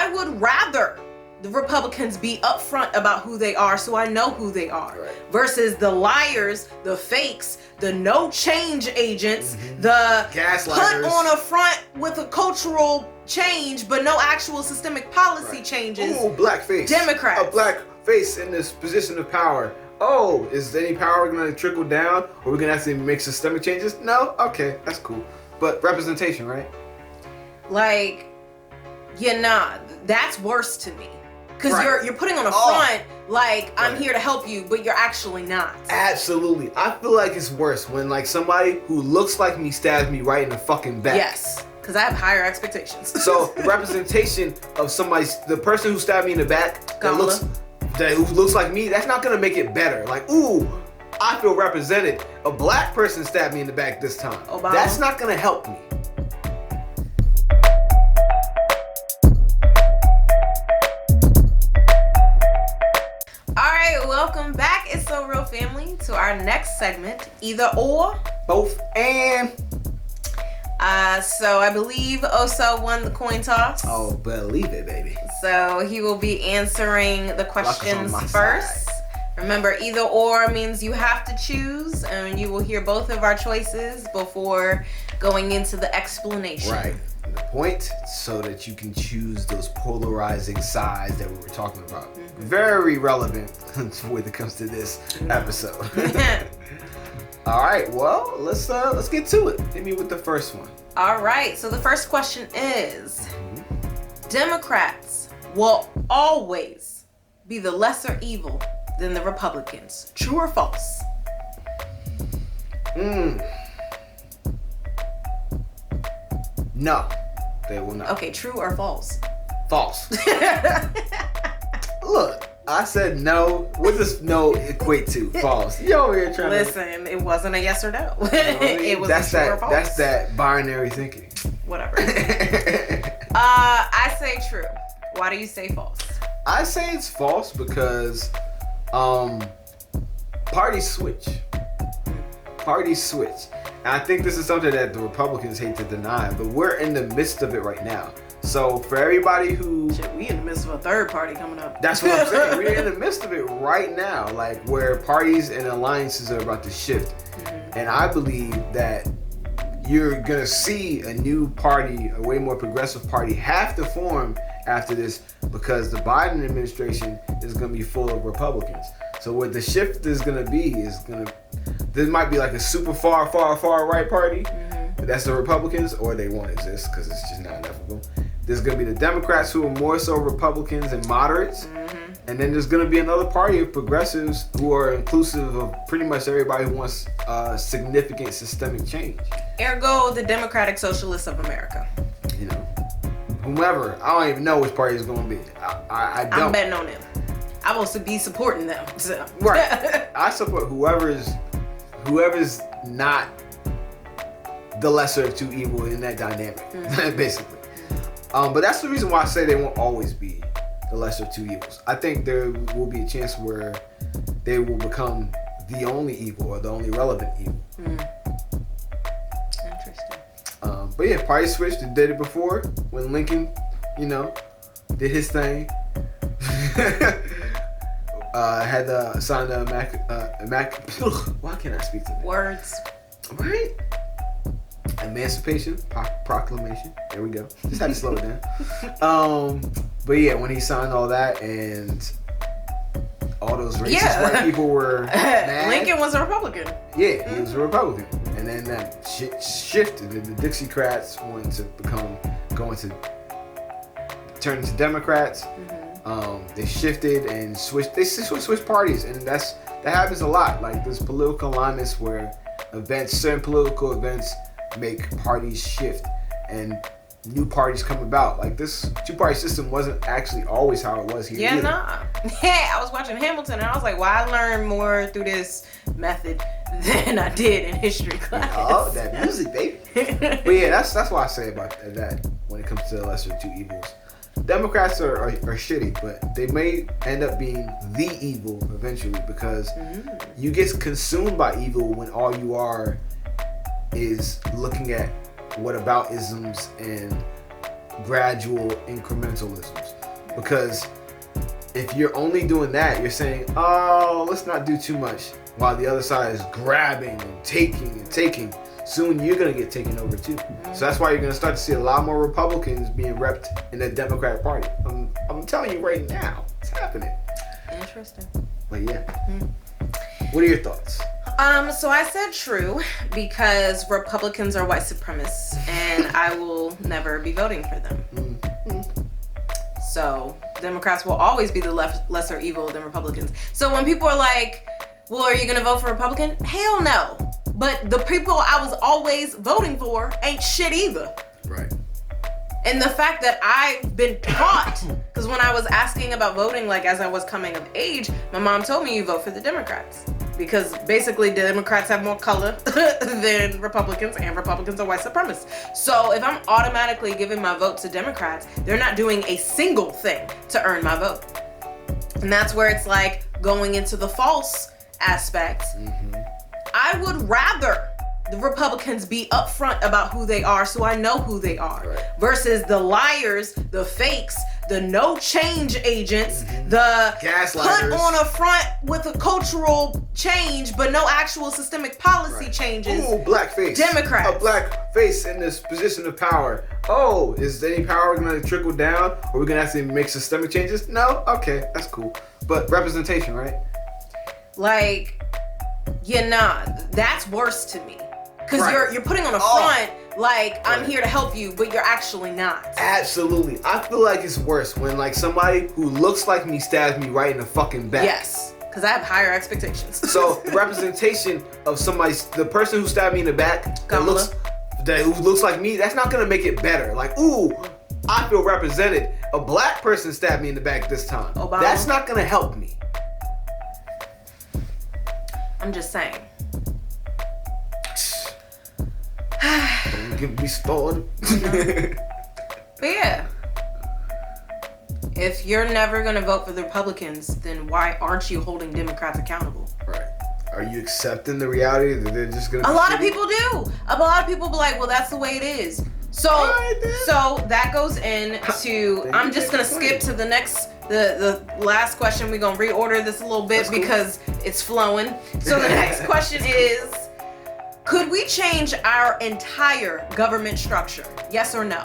I would rather the Republicans be upfront about who they are so I know who they are, versus the liars, the fakes, the no change agents, the gaslighters, put on a front with a cultural change but no actual systemic policy changes. Ooh, blackface. Democrats. A black face in this position of power. Oh, is any power going to trickle down, or we're going to actually make systemic changes? No? Okay, that's cool. But representation, right? Like, that's worse to me. Because you're putting on a front like I'm here to help you, but you're actually not. Absolutely. I feel like it's worse when like somebody who looks like me stabs me right in the fucking back. Yes, because I have higher expectations. So the representation of the person who stabbed me in the back who looks like me, that's not gonna make it better. Like, ooh, I feel represented. A black person stabbed me in the back this time. Obama. That's not gonna help me. Welcome back, It's So Real family, to our next segment, Either Or. Both and. So I believe Oso won the coin toss. Oh, believe it, baby. So he will be answering the questions first. Remember, either or means you have to choose, and you will hear both of our choices before going into the explanation. Right. The point, so that you can choose those polarizing sides that we were talking about. Very relevant when it comes to this episode. All right, well, let's get to it. Hit me with the first one. All right, so the first question is, Democrats will always be the lesser evil than the Republicans. True or false? No, they will not. Okay, true or false? False. Look, I said no. What does no equate to? False. You over here trying Listen, it wasn't a yes or no. You know what I mean? It was a true or false. That's that binary thinking. Whatever. I say true. Why do you say false? I say it's false because parties switch. Parties switch. And I think this is something that the Republicans hate to deny, but we're in the midst of it right now. So for everybody who... Shit, we in the midst of a third party coming up. That's what I'm saying. We're in the midst of it right now, like where parties and alliances are about to shift. And I believe that you're going to see a new party, a way more progressive party, have to form after this because the Biden administration is going to be full of Republicans. So what the shift is going to be this might be like a super far right party. That's the Republicans, or they won't exist because it's just not enough of them. There's going to be the Democrats who are more so Republicans and moderates. And then there's going to be another party of progressives who are inclusive of pretty much everybody who wants significant systemic change. Ergo, the Democratic Socialists of America. You know, whomever. I don't even know which party it's going to be. I don't. I'm betting on them. I will be supporting them. So. Right. I support whoever's not the lesser of two evil in that dynamic, basically. But that's the reason why I say they won't always be the lesser of two evils. I think there will be a chance where they will become the only evil or the only relevant evil. Interesting. But yeah, party switched. They did it before when Lincoln, did his thing. Had signed a why can't I speak to that? Words. Right? Emancipation Proclamation. There we go. Just had to slow it down. But yeah, when he signed all that and all those racist white people were mad. Lincoln was a Republican. Yeah, he was a Republican. And then that shit shifted and the Dixiecrats wanted to turn into Democrats. They shifted and switched. They switched parties, and that happens a lot. Like there's political alignments where certain political events make parties shift, and new parties come about. Like this two-party system wasn't actually always how it was here. Yeah, nah. Yeah, I was watching Hamilton, and I was like, "Well, I learned more through this method than I did in history class." Oh, that music, baby. But yeah, that's why I say about that when it comes to the lesser of two evils. Democrats are shitty, but they may end up being the evil eventually because you get consumed by evil when all you are is looking at whataboutisms and gradual incrementalisms. Because if you're only doing that, you're saying, oh, let's not do too much, while the other side is grabbing and taking. Soon you're going to get taken over too. So that's why you're going to start to see a lot more Republicans being repped in the Democratic Party. I'm telling you right now, it's happening. Interesting. But yeah. What are your thoughts? So I said true because Republicans are white supremacists and I will never be voting for them. So Democrats will always be the lesser evil than Republicans. So when people are like, well, are you going to vote for Republican? Hell no. But the people I was always voting for ain't shit either. Right. And the fact that I've been taught, because when I was asking about voting, like as I was coming of age, my mom told me you vote for the Democrats. Because basically Democrats have more color than Republicans, and Republicans are white supremacists. So if I'm automatically giving my vote to Democrats, they're not doing a single thing to earn my vote. And that's where it's like going into the false aspect. I would rather the Republicans be upfront about who they are so I know who they are, right, versus the liars, the fakes, the no change agents, the gaslighters, put on a front with a cultural change but no actual systemic policy changes. Ooh, blackface. Democrats. A black face in this position of power. Oh, is any power going to trickle down? Or are we going to have to make systemic changes? No? Okay, that's cool. But representation, right? Like, yeah, nah, that's worse to me. Because right, you're putting on a front like I'm here to help you, but you're actually not. Absolutely. I feel like it's worse when like somebody who looks like me stabs me right in the fucking back. Yes, because I have higher expectations. So the representation of the person who stabbed me in the back who looks like me, that's not gonna make it better. Like, ooh, I feel represented. A black person stabbed me in the back this time. Obama. That's not gonna help me. I'm just saying. Don't get me started. But yeah, if you're never gonna vote for the Republicans, then why aren't you holding Democrats accountable? Right. Are you accepting the reality that they're just gonna? A lot of people do. A lot of people be like, well, that's the way it is. So that goes into. I'm just gonna skip to the next. The last question. We're gonna reorder this a little bit because it's flowing. So the next question is, could we change our entire government structure? Yes or no?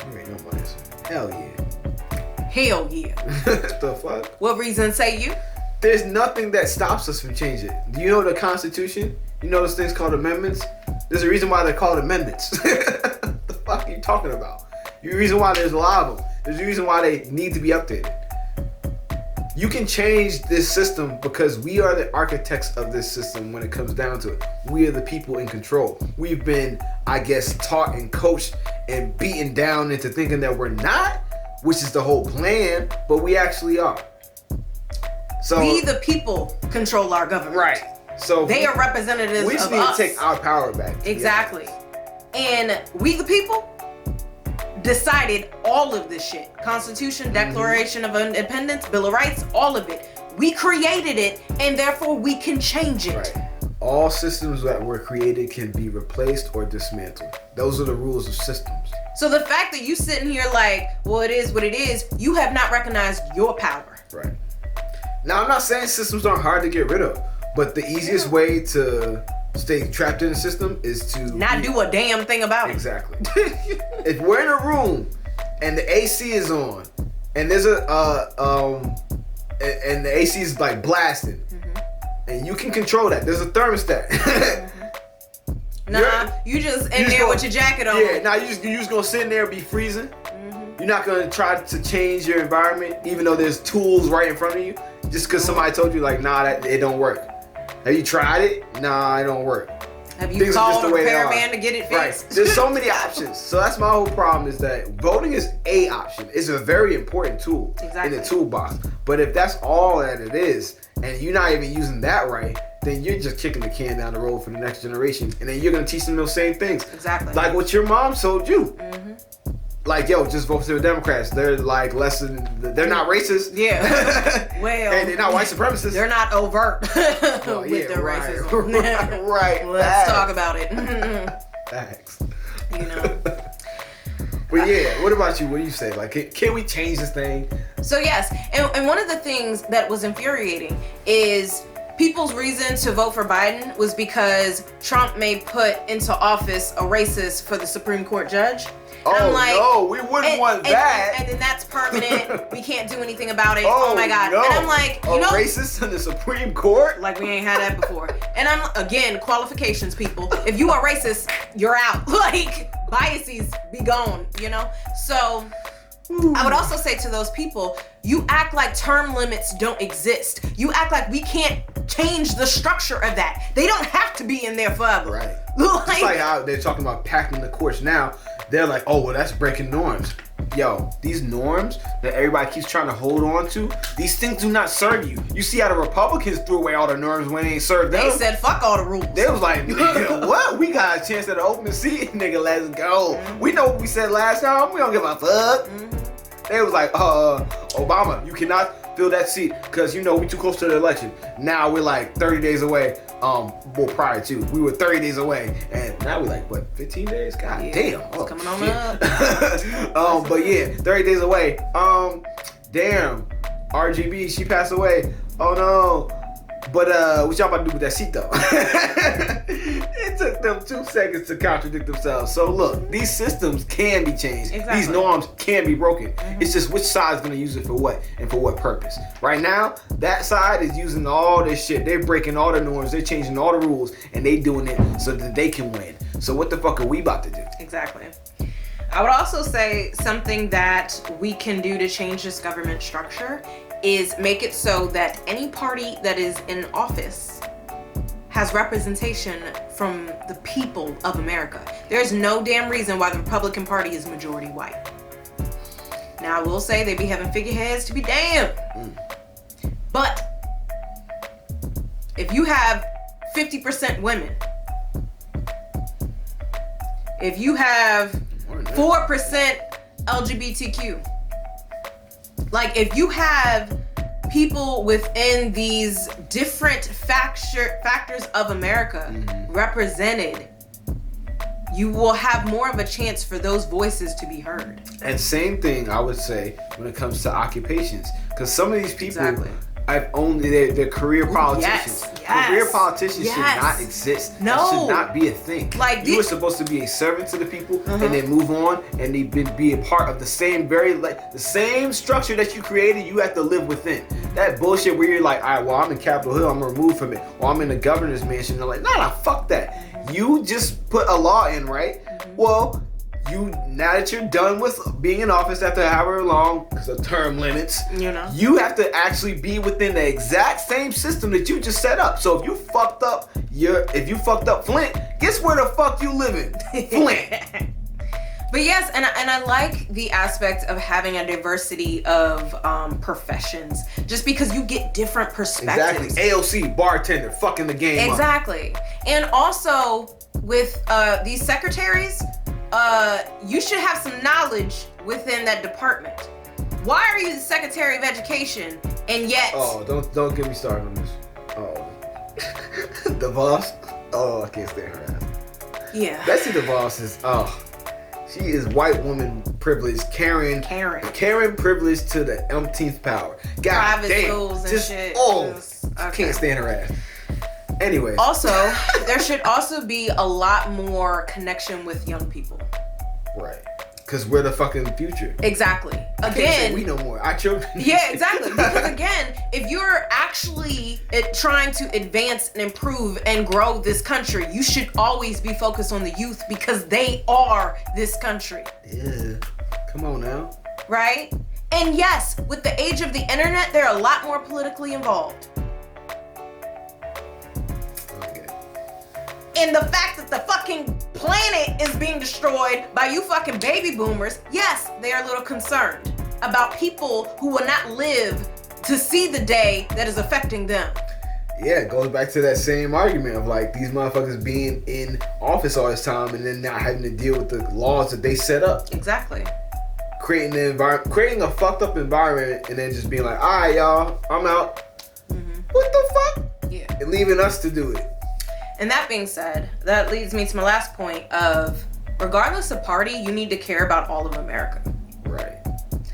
You ain't no answer. Hell yeah. Hell yeah. What the fuck? What reason say you? There's nothing that stops us from changing it. Do you know the Constitution? You know those things called amendments? There's a reason why they're called amendments. What the fuck are you talking about? There's a reason why there's a lot of them. There's a reason why they need to be updated. You can change this system because we are the architects of this system when it comes down to it. We are the people in control. We've been, I guess, taught and coached and beaten down into thinking that we're not, which is the whole plan, but we actually are. So we, the people, control our government. Right. So they are representatives of us. We just need to take our power back. Exactly. And we, the people, decided all of this shit. Constitution, Declaration of Independence, Bill of Rights, all of it. We created it, and therefore we can change it. Right. All systems that were created can be replaced or dismantled. Those are the rules of systems. So the fact that you sitting here like, well, it is what it is, you have not recognized your power. Right. Now, I'm not saying systems aren't hard to get rid of, but the easiest way to stay trapped in the system is to not do a damn thing about it. Exactly. If we're in a room and the AC is on and there's and the AC is like blasting, and you can control that. There's a thermostat. Nah, you just in there with your jacket on. Yeah, nah, you just gonna sit in there and be freezing. You're not gonna try to change your environment, even though there's tools right in front of you, just because somebody told you like, nah, it don't work. Have you tried it? Nah, it don't work. Have you called a repairman to get it fixed? Right. There's so many options. So that's my whole problem, is that voting is a option. It's a very important tool in the toolbox. But if that's all that it is, and you're not even using that right, then you're just kicking the can down the road for the next generation. And then you're going to teach them those same things. Exactly. Like what your mom told you. Like, yo, just vote for the Democrats. They're like they're not racist. Yeah. Well. And they're not white supremacists. They're not overt with their racism. Right. Let's talk about it. Facts. You know. But yeah, what about you? What do you say? Like, can we change this thing? So yes, and one of the things that was infuriating is people's reason to vote for Biden was because Trump may put into office a racist for the Supreme Court judge. And I'm like, no, we wouldn't want that. And then that's permanent. We can't do anything about it. Oh my God. No. And I'm like, you know, racist in the Supreme Court? Like, we ain't had that before. And I'm, again, qualifications, people. If you are racist, you're out. Like, biases be gone, you know? So I would also say to those people, you act like term limits don't exist. You act like we can't change the structure of that. They don't have to be in there forever. Right. Just like how they're talking about packing the courts now. They're like, oh, well, that's breaking norms. Yo, these norms that everybody keeps trying to hold on to, these things do not serve you. You see how the Republicans threw away all the norms when they ain't served them. They said, fuck all the rules. They was like, nigga, what? We got a chance at an open seat, nigga, let's go. Mm-hmm. We know what we said last time. We don't give a fuck. Mm-hmm. They was like, Obama, you cannot fill that seat because, you know, we too close to the election. Now we're like 30 days away. Well, prior to, we were 30 days away, and now we're like, what, 15 days? God damn. It's coming on up. But yeah, 30 days away. Damn. RGB, she passed away. Oh no. But what y'all about to do with that seat though? It took them 2 seconds to contradict themselves. So look, these systems can be changed. Exactly. These norms can be broken. Mm-hmm. It's just which side's gonna use it for what and for what purpose. Right now, that side is using all this shit. They're breaking all the norms, they're changing all the rules, and they doing it so that they can win. So what the fuck are we about to do? Exactly. I would also say something that we can do to change this government structure is make it so that any party that is in office has representation from the people of America. There's no damn reason why the Republican Party is majority white. Now, I will say they be having figureheads to be damned. But if you have 50% women, if you have 4% LGBTQ, like if you have people within these different factors of America represented, you will have more of a chance for those voices to be heard. And same thing I would say when it comes to occupations, because some of these people I've only they're career politicians. Career politicians should not exist. No, that should not be a thing. Like you were supposed to be a servant to the people, and then move on, and they be a part of the same the same structure that you created. You have to live within that bullshit where you're like, all right, well, I'm in Capitol Hill, I'm removed from it, or I'm in the governor's mansion. They're like, nah, fuck that. You just put a law in, right? Well, now that you're done with being in office after however long, because of term limits, you have to actually be within the exact same system that you just set up. So if you fucked up Flint, guess where the fuck you living? Flint. But yes, and I like the aspect of having a diversity of professions, just because you get different perspectives. Exactly. AOC, bartender, fucking the game Exactly. up. And also with these secretaries, you should have some knowledge within that department. Why are you the Secretary of Education and yet... Oh, don't get me started on this. Oh. DeVos? Oh, I can't stand her ass. Yeah. Betsy DeVos is, she is white woman privilege, Karen privilege to the umpteenth power. God Private damn. schools and shit. Can't stand her ass. Anyway. Also, there should also be a lot more connection with young people. Right. Because we're the fucking future. Exactly. I can't say we no more. Our children. Yeah, exactly. Because again, if you're actually trying to advance and improve and grow this country, you should always be focused on the youth because they are this country. Yeah. Come on now. Right? And yes, with the age of the internet, they're a lot more politically involved. And the fact that the fucking planet is being destroyed by you fucking baby boomers, yes, they are a little concerned about people who will not live to see the day that is affecting them. Yeah, it goes back to that same argument of like these motherfuckers being in office all this time and then not having to deal with the laws that they set up. Exactly. Creating a fucked up environment and then just being like, all right, y'all, I'm out. What the fuck? Yeah. And leaving us to do it. And that being said, that leads me to my last point of regardless of party, you need to care about all of America. Right.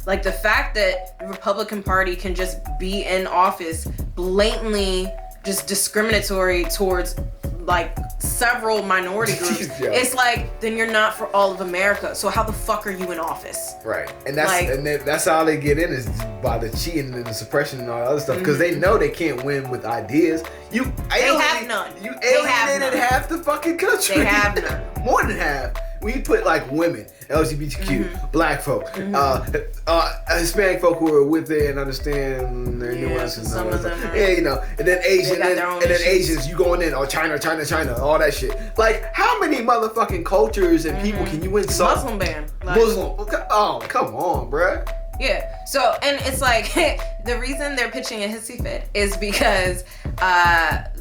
Like the fact that the Republican Party can just be in office blatantly just discriminatory towards like several minority groups. Yeah. It's like, then you're not for all of America. So how the fuck are you in office? Right. And that's Like- and then that's how they get in, is by the cheating and the suppression and all that other stuff, because they know they can't win with ideas. You have none. You They have alienated none. half the fucking country. They have none. More than half. When you put like women, LGBTQ, black folk, Hispanic folk who are with it and understand their Yeah, nuances and some all of that them stuff. are- Yeah, you know, and then Asian, got and their own then issues. Asians, you going in, China, all that shit. Like, how many motherfucking cultures and people can you insult? Muslim ban. Like, Muslim. Oh, come on, bruh. Yeah. So, and it's like the reason they're pitching a hissy fit is because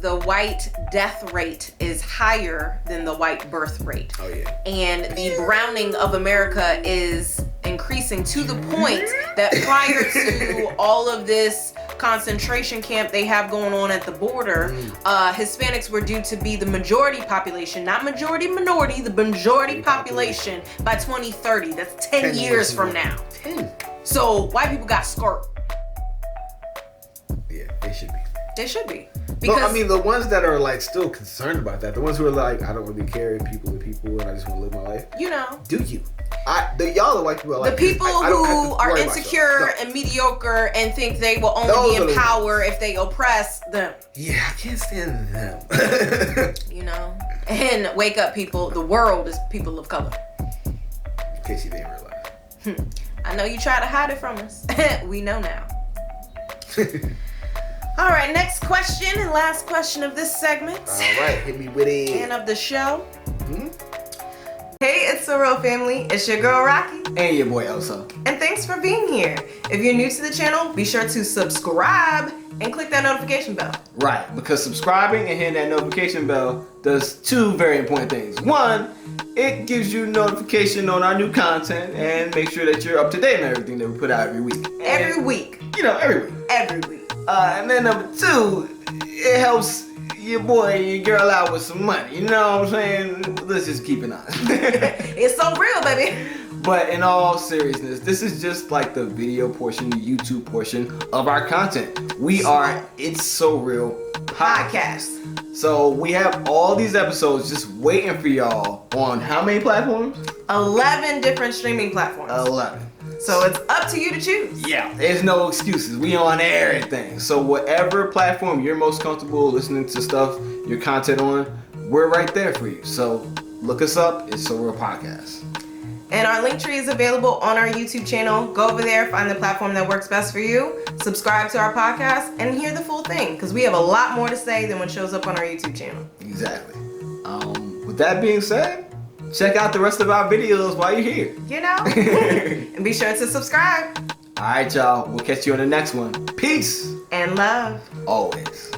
the white death rate is higher than the white birth rate. Oh yeah. And the browning of America is increasing to the point that prior to all of this concentration camp they have going on at the border, Hispanics were due to be the majority population, not majority minority, the majority population by 2030. That's 10 years from now. 10. So white people got skirt. Yeah, they should be. They should be. But Because I mean, the ones that are like still concerned about that, the ones who are like, I don't really care, and people are people, and I just want to live my life. you know, Do you? Y'all the white people are like the people I don't have who to are worry about insecure y'all. No. and mediocre and think they will Those only are be the in power if they oppress them. Yeah, I can't stand them. You know, and wake up, people. The world is people of color. In case you didn't realize. I know you try to hide it from us. We know now. All right, next question and last question of this segment All right, hit me with it. and of the show. Hmm? Hey, it's the Real Family. It's your girl Rocky. And your boy Elsa. And thanks for being here. If you're new to the channel, be sure to subscribe and click that notification bell. Right, because subscribing and hitting that notification bell does two very important things. One, it gives you notification on our new content and make sure that you're up to date on everything that we put out every week. Every And, week. You know, every week. Every week. And then number two, it helps your boy and your girl out with some money. You know what I'm saying? Let's just keep it honest. It's so real, baby. But in all seriousness, this is just like the video portion, the YouTube portion of our content. We are It's So Real Podcast. So we have all these episodes just waiting for y'all on how many platforms? 11 different streaming platforms. 11. So it's up to you to choose. Yeah, there's no excuses. We on everything. So whatever platform you're most comfortable listening to stuff, your content on, we're right there for you. So look us up. It's So Real Podcast. And our link tree is available on our YouTube channel. Go over there, find the platform that works best for you, subscribe to our podcast, and hear the full thing. Because we have a lot more to say than what shows up on our YouTube channel. Exactly. With that being said, check out the rest of our videos while you're here. You know? And be sure to subscribe. All right, y'all. We'll catch you on the next one. Peace. And love. Always.